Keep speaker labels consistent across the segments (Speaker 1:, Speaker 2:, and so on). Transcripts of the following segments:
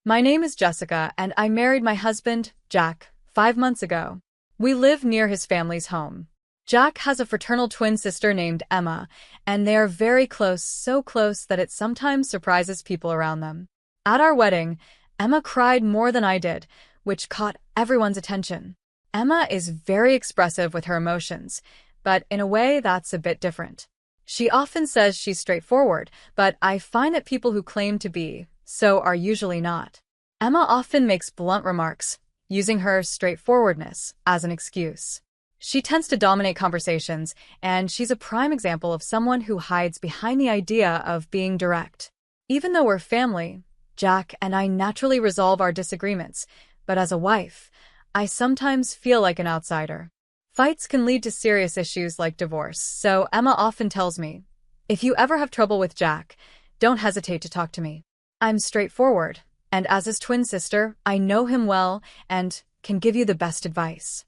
Speaker 1: My name is Jessica, and I married my husband, Jack, 5 months ago. We live near his family's home. Jack has a fraternal twin sister named Emma, and they are very close, so close that it sometimes surprises people around them. At our wedding, Emma cried more than I did, which caught everyone's attention. Emma is very expressive with her emotions, but in a way that's a bit different. She often says she's straightforward, but I find that people who claim to be so are usually not. Emma often makes blunt remarks, using her straightforwardness as an excuse. She tends to dominate conversations, and she's a prime example of someone who hides behind the idea of being direct. Even though we're family, Jack and I naturally resolve our disagreements, but as a wife, I sometimes feel like an outsider. Fights can lead to serious issues like divorce, so Emma often tells me, "If you ever have trouble with Jack, don't hesitate to talk to me. I'm straightforward, and as his twin sister, I know him well and can give you the best advice."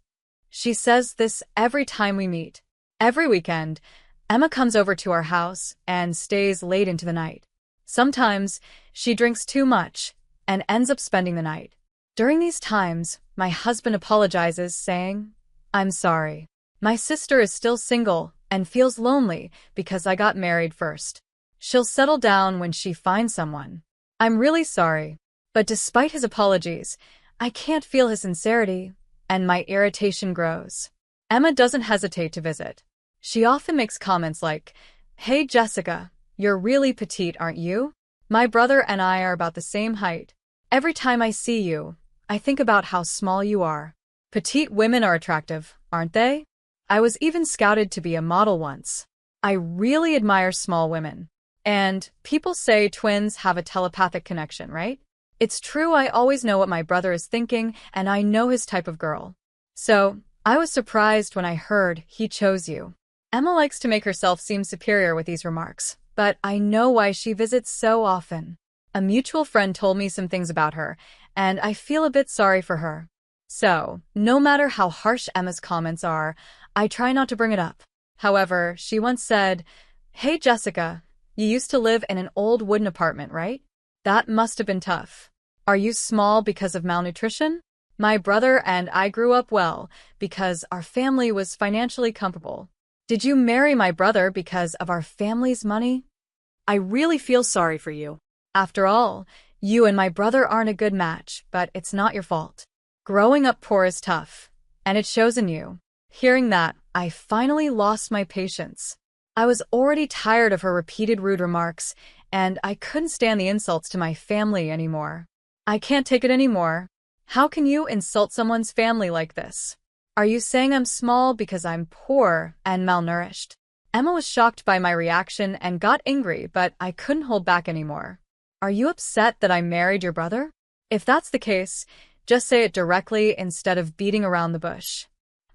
Speaker 1: She says this every time we meet. Every weekend, Emma comes over to our house and stays late into the night. Sometimes, she drinks too much and ends up spending the night. During these times, my husband apologizes, saying, "I'm sorry. My sister is still single and feels lonely because I got married first. She'll settle down when she finds someone. I'm really sorry." But despite his apologies, I can't feel his sincerity, and my irritation grows. Emma doesn't hesitate to visit. She often makes comments like, "Hey Jessica, you're really petite, aren't you? My brother and I are about the same height. Every time I see you, I think about how small you are. Petite women are attractive, aren't they? I was even scouted to be a model once. I really admire small women. And people say twins have a telepathic connection, right? It's true, I always know what my brother is thinking, and I know his type of girl. So, I was surprised when I heard he chose you." Emma likes to make herself seem superior with these remarks, but I know why she visits so often. A mutual friend told me some things about her, and I feel a bit sorry for her. So, no matter how harsh Emma's comments are, I try not to bring it up. However, she once said, "Hey Jessica, you used to live in an old wooden apartment, right? That must have been tough. Are you small because of malnutrition? My brother and I grew up well because our family was financially comfortable. Did you marry my brother because of our family's money? I really feel sorry for you. After all, you and my brother aren't a good match, but it's not your fault. Growing up poor is tough, and it shows in you." Hearing that, I finally lost my patience. I was already tired of her repeated rude remarks, and I couldn't stand the insults to my family anymore. "I can't take it anymore. How can you insult someone's family like this? Are you saying I'm small because I'm poor and malnourished?" Emma was shocked by my reaction and got angry, but I couldn't hold back anymore. "Are you upset that I married your brother? If that's the case, just say it directly instead of beating around the bush.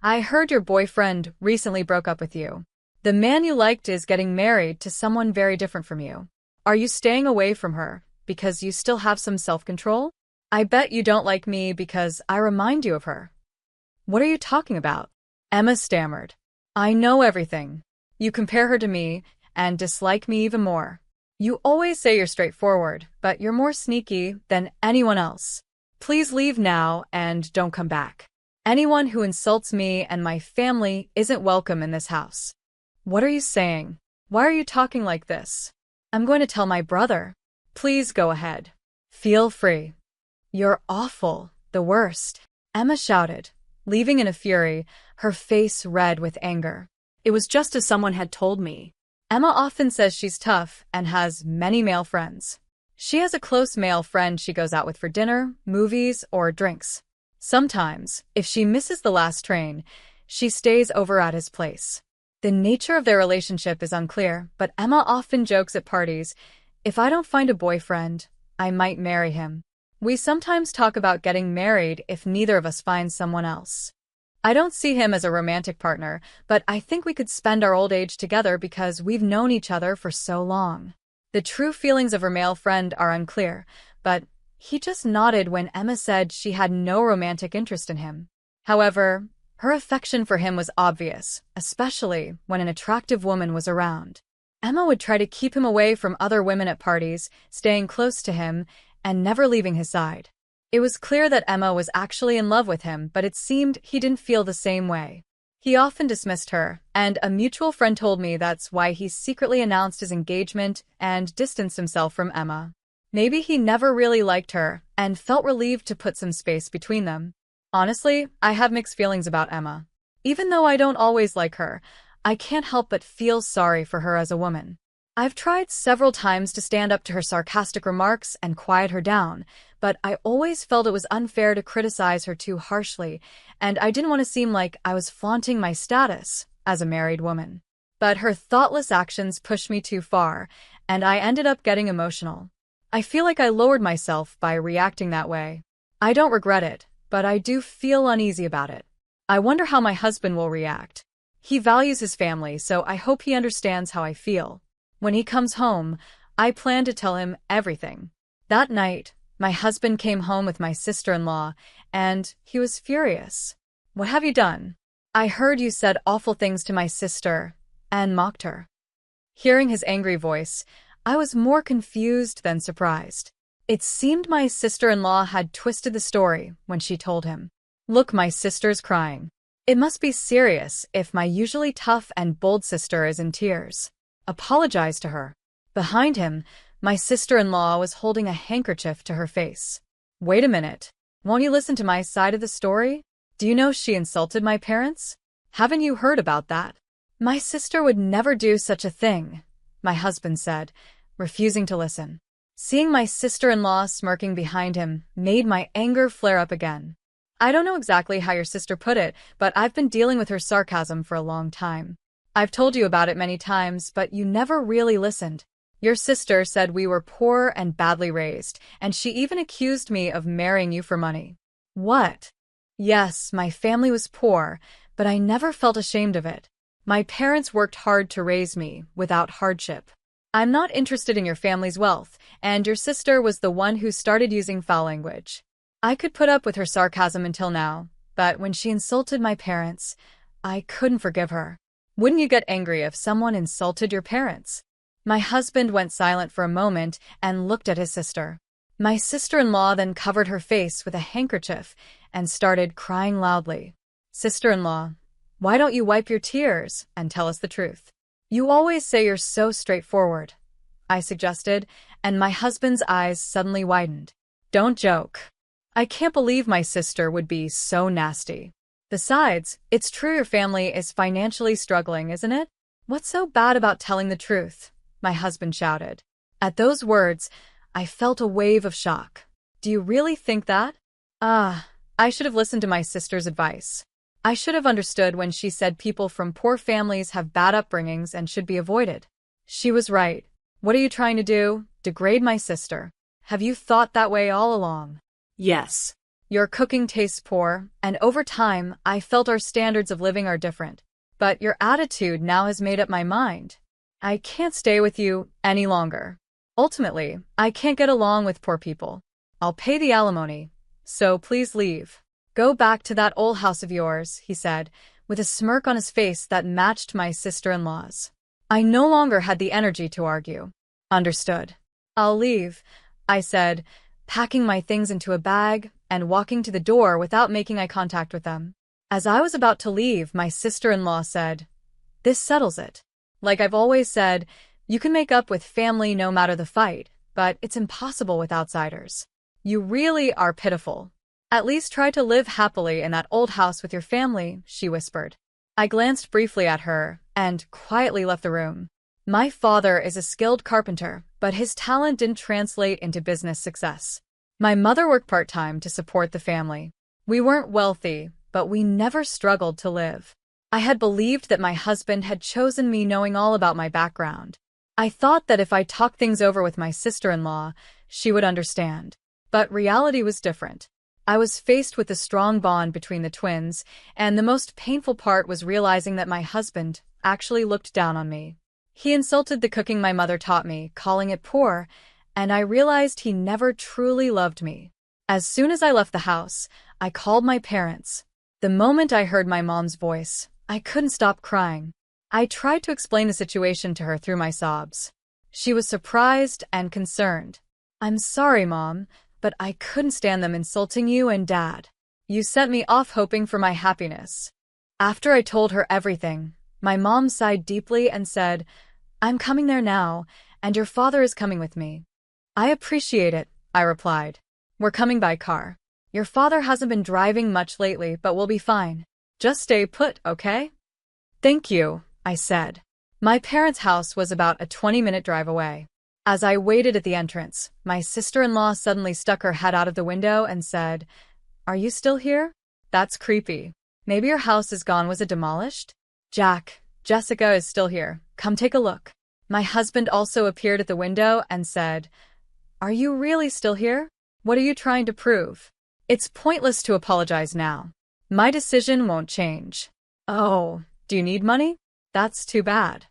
Speaker 1: I heard your boyfriend recently broke up with you. The man you liked is getting married to someone very different from you. Are you staying away from her because you still have some self-control? I bet you don't like me because I remind you of her." "What are you talking about?" Emma stammered. "I know everything. You compare her to me and dislike me even more. You always say you're straightforward, but you're more sneaky than anyone else. Please leave now and don't come back. Anyone who insults me and my family isn't welcome in this house." "What are you saying? Why are you talking like this?" "I'm going to tell my brother." "Please go ahead. Feel free." "You're awful, the worst," Emma shouted, leaving in a fury, her face red with anger. "It was just as someone had told me." Emma often says she's tough and has many male friends. She has a close male friend she goes out with for dinner, movies, or drinks. Sometimes, if she misses the last train, she stays over at his place. The nature of their relationship is unclear, but Emma often jokes at parties, "If I don't find a boyfriend, I might marry him." We sometimes talk about getting married if neither of us finds someone else. I don't see him as a romantic partner, but I think we could spend our old age together because we've known each other for so long. The true feelings of her male friend are unclear, but he just nodded when Emma said she had no romantic interest in him. However, her affection for him was obvious, especially when an attractive woman was around. Emma would try to keep him away from other women at parties, staying close to him, and never leaving his side. It was clear that Emma was actually in love with him, but it seemed he didn't feel the same way. He often dismissed her, and a mutual friend told me that's why he secretly announced his engagement and distanced himself from Emma. Maybe he never really liked her and felt relieved to put some space between them. Honestly, I have mixed feelings about Emma. Even though I don't always like her, I can't help but feel sorry for her as a woman. I've tried several times to stand up to her sarcastic remarks and quiet her down, but I always felt it was unfair to criticize her too harshly, and I didn't want to seem like I was flaunting my status as a married woman. But her thoughtless actions pushed me too far, and I ended up getting emotional. I feel like I lowered myself by reacting that way. I don't regret it, but I do feel uneasy about it. I wonder how my husband will react. He values his family, so I hope he understands how I feel. When he comes home, I plan to tell him everything. That night, my husband came home with my sister-in-law, and he was furious. "What have you done? I heard you said awful things to my sister," and mocked her. Hearing his angry voice, I was more confused than surprised. It seemed my sister-in-law had twisted the story when she told him. "Look, my sister's crying. It must be serious if my usually tough and bold sister is in tears. Apologize to her." Behind him, my sister-in-law was holding a handkerchief to her face. "Wait a minute. Won't you listen to my side of the story? Do you know she insulted my parents? Haven't you heard about that?" "My sister would never do such a thing," my husband said, refusing to listen. Seeing my sister-in-law smirking behind him made my anger flare up again. "I don't know exactly how your sister put it, but I've been dealing with her sarcasm for a long time. I've told you about it many times, but you never really listened. Your sister said we were poor and badly raised, and she even accused me of marrying you for money." "What?" "Yes, my family was poor, but I never felt ashamed of it. My parents worked hard to raise me without hardship. I'm not interested in your family's wealth, and your sister was the one who started using foul language. I could put up with her sarcasm until now, but when she insulted my parents, I couldn't forgive her." "Wouldn't you get angry if someone insulted your parents?" My husband went silent for a moment and looked at his sister. My sister-in-law then covered her face with a handkerchief and started crying loudly. "Sister-in-law, why don't you wipe your tears and tell us the truth? You always say you're so straightforward," I suggested, and my husband's eyes suddenly widened. "Don't joke. I can't believe my sister would be so nasty. Besides, it's true your family is financially struggling, isn't it? What's so bad about telling the truth?" my husband shouted. At those words, I felt a wave of shock. "Do you really think that?" I should have listened to my sister's advice. I should have understood when she said people from poor families have bad upbringings and should be avoided. She was right. What are you trying to do? Degrade my sister? Have you thought that way all along?
Speaker 2: Yes.
Speaker 1: Your cooking tastes poor, and over time, I felt our standards of living are different. But your attitude now has made up my mind. I can't stay with you any longer. Ultimately, I can't get along with poor people. I'll pay the alimony, so please leave. Go back to that old house of yours," he said, with a smirk on his face that matched my sister-in-law's. I no longer had the energy to argue. "Understood. I'll leave," I said, packing my things into a bag and walking to the door without making eye contact with them. As I was about to leave, my sister-in-law said, "This settles it. Like I've always said, you can make up with family no matter the fight, but it's impossible with outsiders. You really are pitiful. At least try to live happily in that old house with your family," she whispered. I glanced briefly at her and quietly left the room. My father is a skilled carpenter, but his talent didn't translate into business success. My mother worked part-time to support the family. We weren't wealthy, but we never struggled to live. I had believed that my husband had chosen me knowing all about my background. I thought that if I talked things over with my sister-in-law, she would understand. But reality was different. I was faced with a strong bond between the twins, and the most painful part was realizing that my husband actually looked down on me. He insulted the cooking my mother taught me, calling it poor, and I realized he never truly loved me. As soon as I left the house, I called my parents. The moment I heard my mom's voice, I couldn't stop crying. I tried to explain the situation to her through my sobs. She was surprised and concerned. I'm sorry, Mom, but I couldn't stand them insulting you and Dad. You sent me off hoping for my happiness. After I told her everything, my mom sighed deeply and said, I'm coming there now, and your father is coming with me. I appreciate it, I replied. We're coming by car. Your father hasn't been driving much lately, but we'll be fine. Just stay put, okay? Thank you, I said. My parents' house was about a 20-minute drive away. As I waited at the entrance, my sister-in-law suddenly stuck her head out of the window and said, Are you still here? That's creepy. Maybe your house is gone. Was it demolished? Jack, Jessica is still here. Come take a look. My husband also appeared at the window and said, Are you really still here? What are you trying to prove? It's pointless to apologize now. My decision won't change. Oh, do you need money? That's too bad.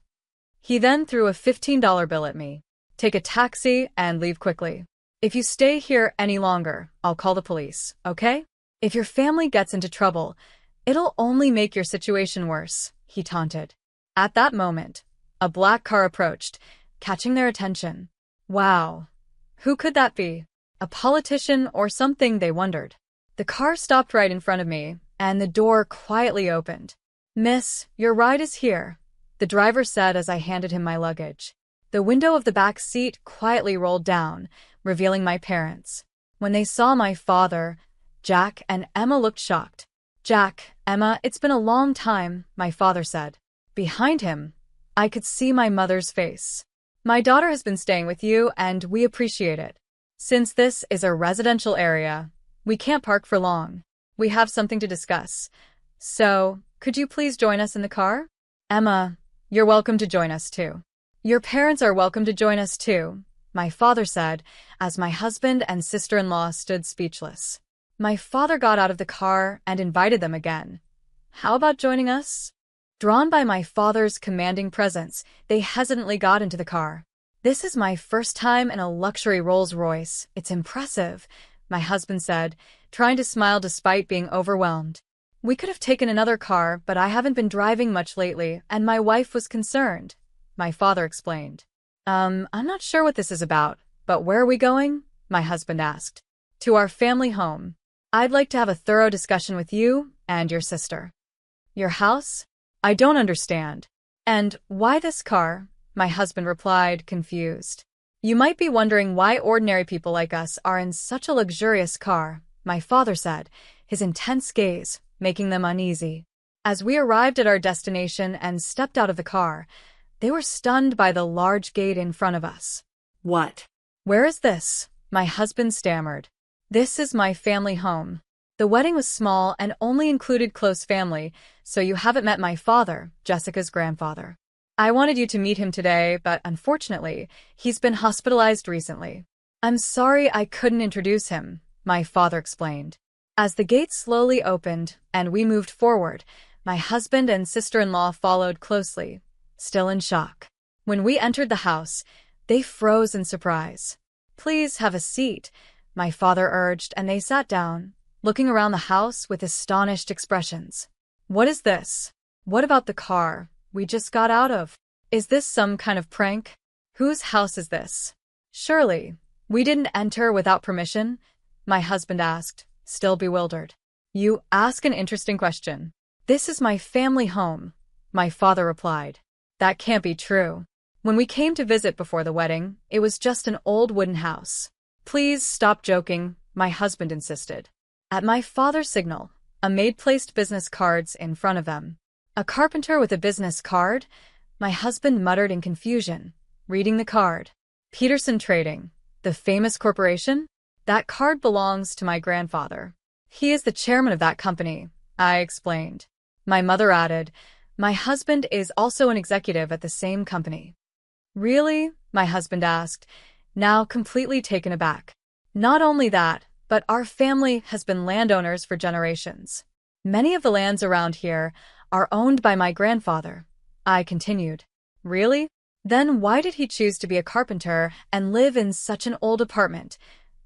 Speaker 1: He then threw a $15 bill at me. Take a taxi and leave quickly. If you stay here any longer, I'll call the police, okay? If your family gets into trouble, it'll only make your situation worse, he taunted. At that moment, a black car approached, catching their attention. Wow, who could that be? A politician or something, they wondered. The car stopped right in front of me, and the door quietly opened. Miss, your ride is here, the driver said as I handed him my luggage. The window of the back seat quietly rolled down, revealing my parents. When they saw my father, Jack and Emma looked shocked. Jack, Emma, it's been a long time, my father said. Behind him, I could see my mother's face. My daughter has been staying with you, and we appreciate it. Since this is a residential area, we can't park for long. We have something to discuss. So, could you please join us in the car? Emma, you're welcome to join us too. Your parents are welcome to join us too, my father said, as my husband and sister-in-law stood speechless. My father got out of the car and invited them again. How about joining us? Drawn by my father's commanding presence, they hesitantly got into the car. This is my first time in a luxury Rolls-Royce. It's impressive, my husband said, trying to smile despite being overwhelmed. We could have taken another car, but I haven't been driving much lately, and my wife was concerned, my father explained. I'm not sure what this is about, but where are we going? My husband asked. To our family home. I'd like to have a thorough discussion with you and your sister. Your house? I don't understand. And why this car? My husband replied, confused. You might be wondering why ordinary people like us are in such a luxurious car, my father said, his intense gaze making them uneasy. As we arrived at our destination and stepped out of the car, they were stunned by the large gate in front of us. What? Where is this? My husband stammered. This is my family home. The wedding was small and only included close family, so you haven't met my father, Jessica's grandfather. I wanted you to meet him today, but unfortunately, he's been hospitalized recently. I'm sorry I couldn't introduce him, my father explained. As the gate slowly opened and we moved forward, my husband and sister-in-law followed closely, still in shock. When we entered the house, they froze in surprise. Please have a seat, my father urged, and they sat down, looking around the house with astonished expressions. What is this? What about the car we just got out of? Is this some kind of prank? Whose house is this? Surely, we didn't enter without permission? My husband asked, still bewildered. You ask an interesting question. This is my family home, my father replied. That can't be true. When we came to visit before the wedding, it was just an old wooden house. Please stop joking, my husband insisted. At my father's signal, a maid placed business cards in front of them. A carpenter with a business card? My husband muttered in confusion, reading the card. Peterson Trading, the famous corporation? That card belongs to my grandfather. He is the chairman of that company, I explained. My mother added, my husband is also an executive at the same company. Really? My husband asked, now completely taken aback. Not only that, but our family has been landowners for generations. Many of the lands around here are owned by my grandfather, I continued. Really? Then why did he choose to be a carpenter and live in such an old apartment?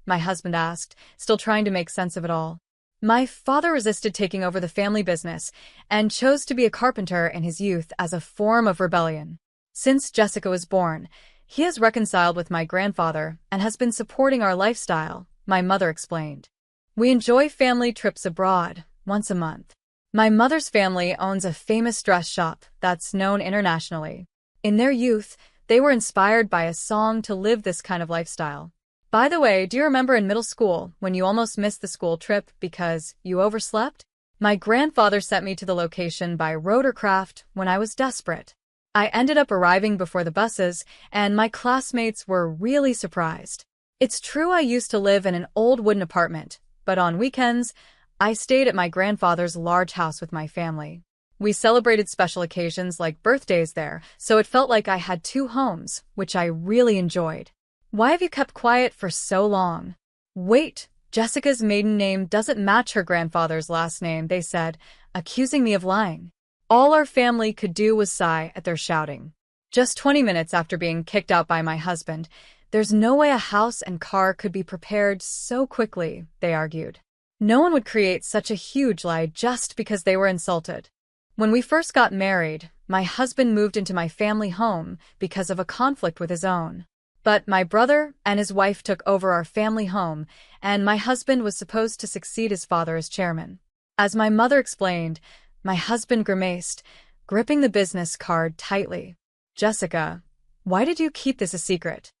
Speaker 1: My husband asked, still trying to make sense of it all. My father resisted taking over the family business and chose to be a carpenter in his youth as a form of rebellion. Since Jessica was born, He has reconciled with my grandfather and has been supporting our lifestyle, my mother explained. We enjoy family trips abroad, once a month. My mother's family owns a famous dress shop that's known internationally. In their youth, they were inspired by a song to live this kind of lifestyle. By the way, do you remember in middle school when you almost missed the school trip because you overslept? My grandfather sent me to the location by rotorcraft when I was desperate. I ended up arriving before the buses, and my classmates were really surprised. It's true I used to live in an old wooden apartment, but on weekends, I stayed at my grandfather's large house with my family. We celebrated special occasions like birthdays there, so it felt like I had two homes, which I really enjoyed. Why have you kept quiet for so long? Wait, Jessica's maiden name doesn't match her grandfather's last name, they said, accusing me of lying. All our family could do was sigh at their shouting. Just 20 minutes after being kicked out by my husband, there's no way a house and car could be prepared so quickly, they argued. No one would create such a huge lie just because they were insulted. When we first got married, my husband moved into my family home because of a conflict with his own. But my brother and his wife took over our family home, and my husband was supposed to succeed his father as chairman. As my mother explained, my husband grimaced, gripping the business card tightly. Jessica, why did you keep this a secret?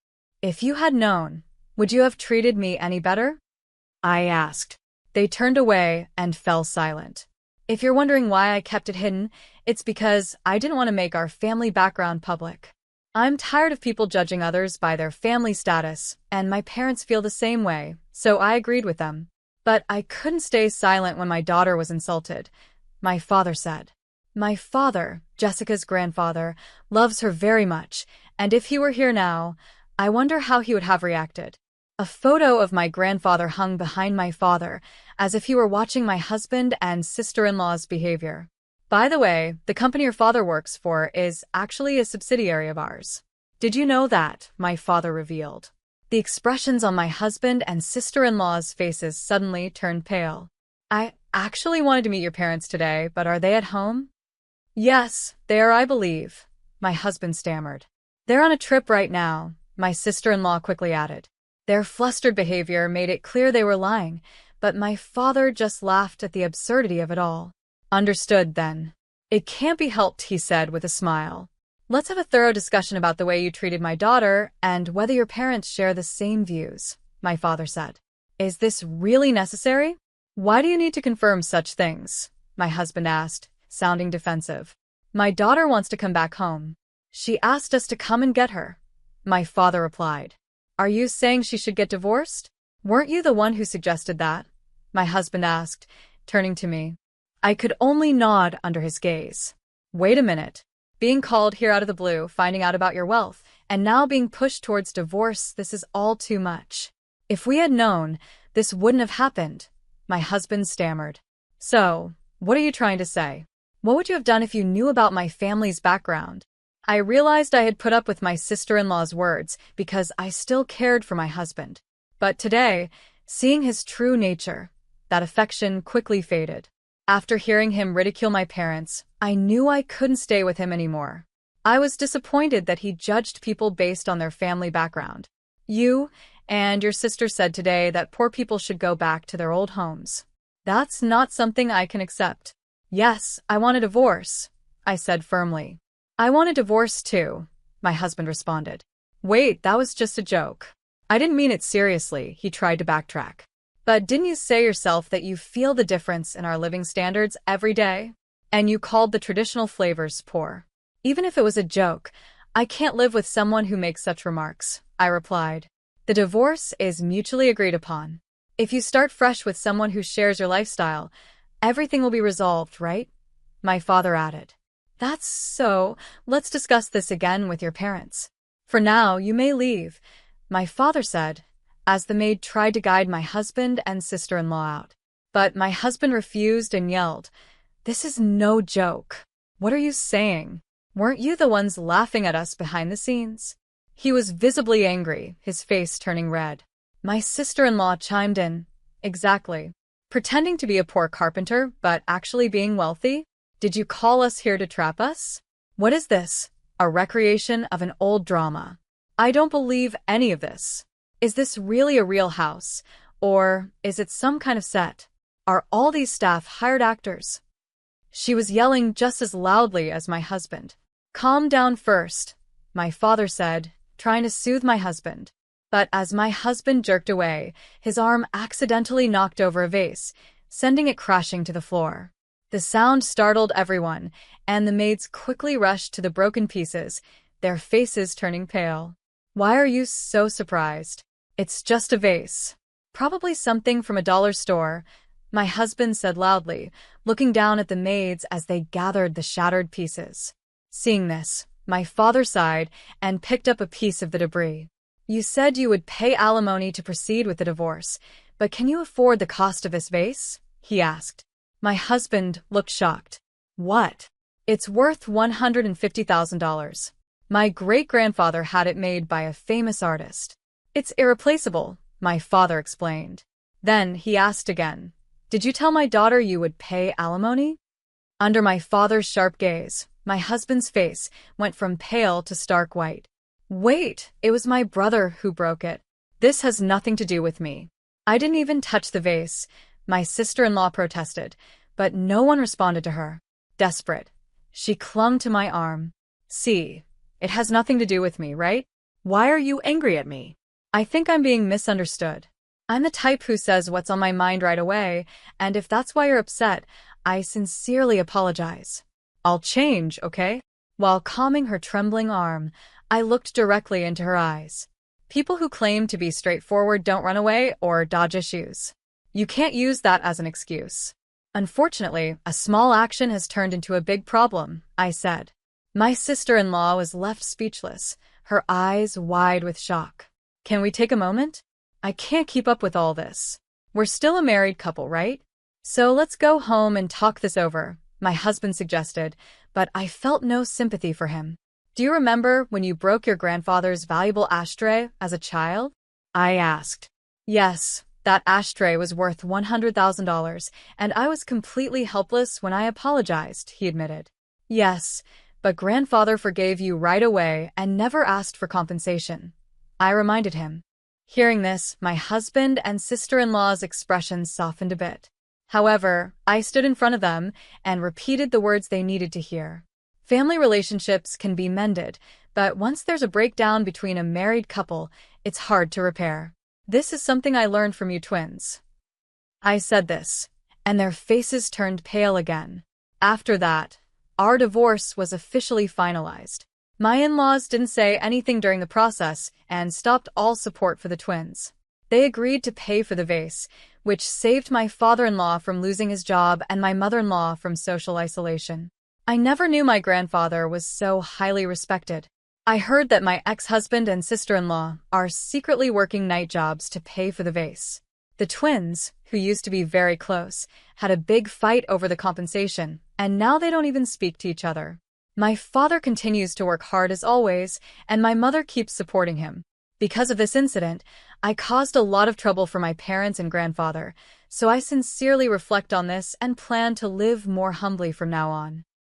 Speaker 1: If you had known, would you have treated me any better? I asked. They turned away and fell silent. If you're wondering why I kept it hidden, it's because I didn't want to make our family background public. I'm tired of people judging others by their family status, and my parents feel the same way, so I agreed with them. But I couldn't stay silent when my daughter was insulted, my father said. My father, Jessica's grandfather, loves her very much, and if he were here now, I wonder how he would have reacted. A photo of my grandfather hung behind my father, as if he were watching my husband and sister-in-law's behavior. By the way, the company your father works for is actually a subsidiary of ours. Did you know that? My father revealed. The expressions on my husband and sister-in-law's faces suddenly turned pale. I actually wanted to meet your parents today, but are they at home? Yes, they are, I believe, my husband stammered. They're on a trip right now, my sister-in-law quickly added. Their flustered behavior made it clear they were lying, but my father just laughed at the absurdity of it all. Understood, then. It can't be helped, he said with a smile. Let's have a thorough discussion about the way you treated my daughter and whether your parents share the same views, my father said. Is this really necessary? Why do you need to confirm such things? My husband asked, sounding defensive. My daughter wants to come back home. She asked us to come and get her. My father replied. Are you saying she should get divorced? Weren't you the one who suggested that? My husband asked, turning to me. I could only nod under his gaze. Wait a minute. Being called here out of the blue, finding out about your wealth, and now being pushed towards divorce, this is all too much. If we had known, this wouldn't have happened, my husband stammered. So, what are you trying to say? What would you have done if you knew about my family's background? I realized I had put up with my sister-in-law's words because I still cared for my husband. But today, seeing his true nature, that affection quickly faded. After hearing him ridicule my parents, I knew I couldn't stay with him anymore. I was disappointed that he judged people based on their family background. You and your sister said today that poor people should go back to their old homes. That's not something I can accept. Yes, I want a divorce, I said firmly. I want a divorce too, my husband responded. Wait, that was just a joke. I didn't mean it seriously, he tried to backtrack. But didn't you say yourself that you feel the difference in our living standards every day? And you called the traditional flavors poor. Even if it was a joke, I can't live with someone who makes such remarks, I replied. The divorce is mutually agreed upon. If you start fresh with someone who shares your lifestyle, everything will be resolved, right? My father added. That's so. Let's discuss this again with your parents. For now, you may leave, my father said, as the maid tried to guide my husband and sister-in-law out. But my husband refused and yelled, This is no joke. What are you saying? Weren't you the ones laughing at us behind the scenes? He was visibly angry, his face turning red. My sister-in-law chimed in. Exactly. Pretending to be a poor carpenter, but actually being wealthy? Did you call us here to trap us? What is this? A recreation of an old drama. I don't believe any of this. Is this really a real house? Or is it some kind of set? Are all these staff hired actors? She was yelling just as loudly as my husband. Calm down first, my father said, trying to soothe my husband. But as my husband jerked away, his arm accidentally knocked over a vase, sending it crashing to the floor. The sound startled everyone, and the maids quickly rushed to the broken pieces, their faces turning pale. Why are you so surprised? It's just a vase. Probably something from a dollar store, my husband said loudly, looking down at the maids as they gathered the shattered pieces. Seeing this, my father sighed and picked up a piece of the debris. You said you would pay alimony to proceed with the divorce, but can you afford the cost of this vase? He asked. My husband looked shocked. What? It's worth $150,000. My great-grandfather had it made by a famous artist. It's irreplaceable, my father explained. Then he asked again, did you tell my daughter you would pay alimony? Under my father's sharp gaze, my husband's face went from pale to stark white. Wait, it was my brother who broke it. This has nothing to do with me. I didn't even touch the vase, my sister-in-law protested, but no one responded to her. Desperate, she clung to my arm. See, it has nothing to do with me, right? Why are you angry at me? I think I'm being misunderstood. I'm the type who says what's on my mind right away, and if that's why you're upset, I sincerely apologize. I'll change, okay? While calming her trembling arm, I looked directly into her eyes. People who claim to be straightforward don't run away or dodge issues. You can't use that as an excuse. Unfortunately, a small action has turned into a big problem, I said. My sister-in-law was left speechless, her eyes wide with shock. Can we take a moment? I can't keep up with all this. We're still a married couple, right? So let's go home and talk this over, my husband suggested, but I felt no sympathy for him. Do you remember when you broke your grandfather's valuable ashtray as a child? I asked. Yes, that ashtray was worth $100,000, and I was completely helpless when I apologized, he admitted. Yes, but grandfather forgave you right away and never asked for compensation, I reminded him. Hearing this, my husband and sister-in-law's expressions softened a bit. However, I stood in front of them and repeated the words they needed to hear. Family relationships can be mended, but once there's a breakdown between a married couple, it's hard to repair. This is something I learned from you twins. I said this, and their faces turned pale again. After that, our divorce was officially finalized. My in-laws didn't say anything during the process and stopped all support for the twins. They agreed to pay for the vase, which saved my father-in-law from losing his job and my mother-in-law from social isolation. I never knew my grandfather was so highly respected. I heard that my ex-husband and sister-in-law are secretly working night jobs to pay for the vase. The twins, who used to be very close, had a big fight over the compensation, and now they don't even speak to each other. My father continues to work hard as always, and my mother keeps supporting him. Because of this incident, I caused a lot of trouble for my parents and grandfather, so I sincerely reflect on this and plan to live more humbly from now on.